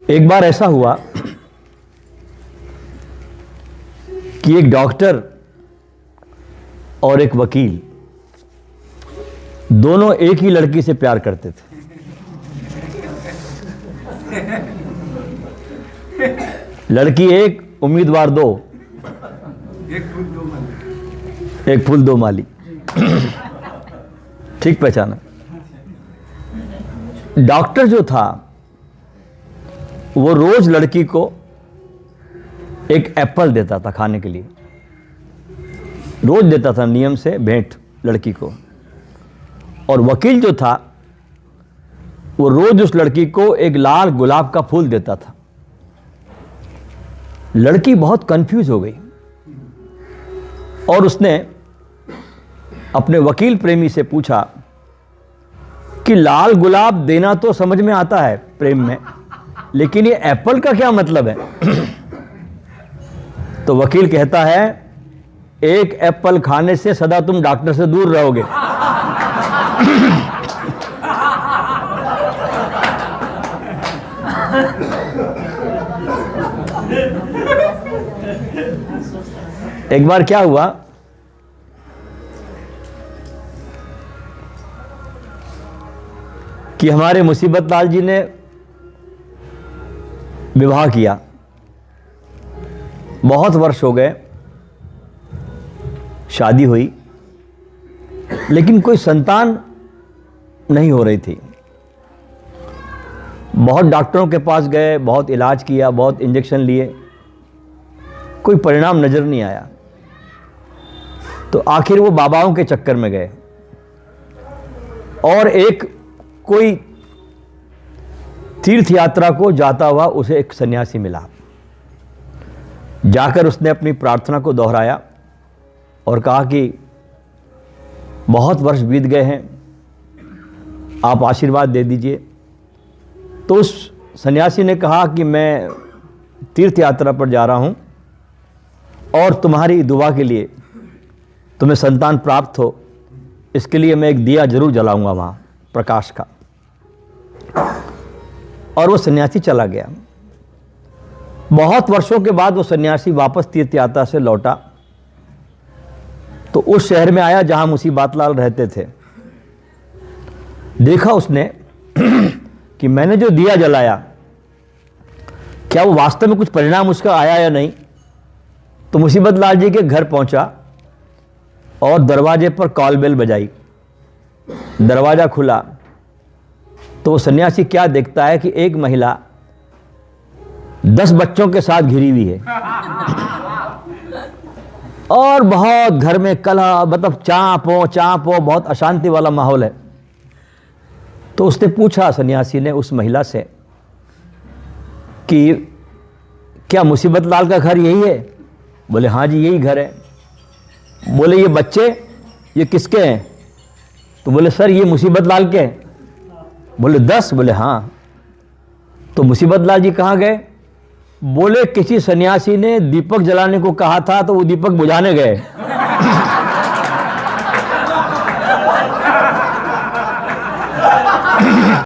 एक बार ऐसा हुआ कि एक डॉक्टर और एक वकील दोनों एक ही लड़की से प्यार करते थे। लड़की एक, उम्मीदवार दो। एक फूल दो माली। ठीक पहचाना। डॉक्टर जो था वो रोज लड़की को एक एप्पल देता था खाने के लिए, रोज देता था नियम से भेंट लड़की को। और वकील जो था वो रोज उस लड़की को एक लाल गुलाब का फूल देता था। लड़की बहुत कंफ्यूज हो गई और उसने अपने वकील प्रेमी से पूछा कि लाल गुलाब देना तो समझ में आता है प्रेम में, लेकिन ये एप्पल का क्या मतलब है? तो वकील कहता है, एक एप्पल खाने से सदा तुम डॉक्टर से दूर रहोगे। एक बार क्या हुआ कि हमारे मुसीबत लाल जी ने विवाह किया। बहुत वर्ष हो गए, शादी हुई, लेकिन कोई संतान नहीं हो रही थी। बहुत डॉक्टरों के पास गए, बहुत इलाज किया, बहुत इंजेक्शन लिए, कोई परिणाम नजर नहीं आया। तो आखिर वो बाबाओं के चक्कर में गए और एक कोई तीर्थ यात्रा को जाता हुआ उसे एक सन्यासी मिला। जाकर उसने अपनी प्रार्थना को दोहराया और कहा कि बहुत वर्ष बीत गए हैं, आप आशीर्वाद दे दीजिए। तो उस सन्यासी ने कहा कि मैं तीर्थ यात्रा पर जा रहा हूं और तुम्हारी दुआ के लिए तुम्हें संतान प्राप्त हो, इसके लिए मैं एक दिया जरूर जलाऊंगा वहां प्रकाश का। और वो सन्यासी चला गया। बहुत वर्षों के बाद वो सन्यासी वापस तीर्थ यात्रा से लौटा तो उस शहर में आया जहां मुसीबत लाल रहते थे। देखा उसने कि मैंने जो दिया जलाया, क्या वो वास्तव में कुछ परिणाम उसका आया या नहीं। तो मुसीबत लाल जी के घर पहुंचा और दरवाजे पर कॉल बेल बजाई। दरवाजा खुला तो वो सन्यासी क्या देखता है कि एक महिला 10 बच्चों के साथ घिरी हुई है और बहुत घर में कलह, मतलब चांपो, बहुत अशांति वाला माहौल है। तो उसने पूछा, सन्यासी ने उस महिला से, कि क्या मुसीबत लाल का घर यही है? बोले हाँ जी यही घर है। बोले ये बच्चे ये किसके हैं? तो बोले सर ये मुसीबत लाल के हैं। बोले 10? बोले हाँ। तो मुसीबत लाल जी कहाँ गए? बोले किसी सन्यासी ने दीपक जलाने को कहा था तो वो दीपक बुझाने गए।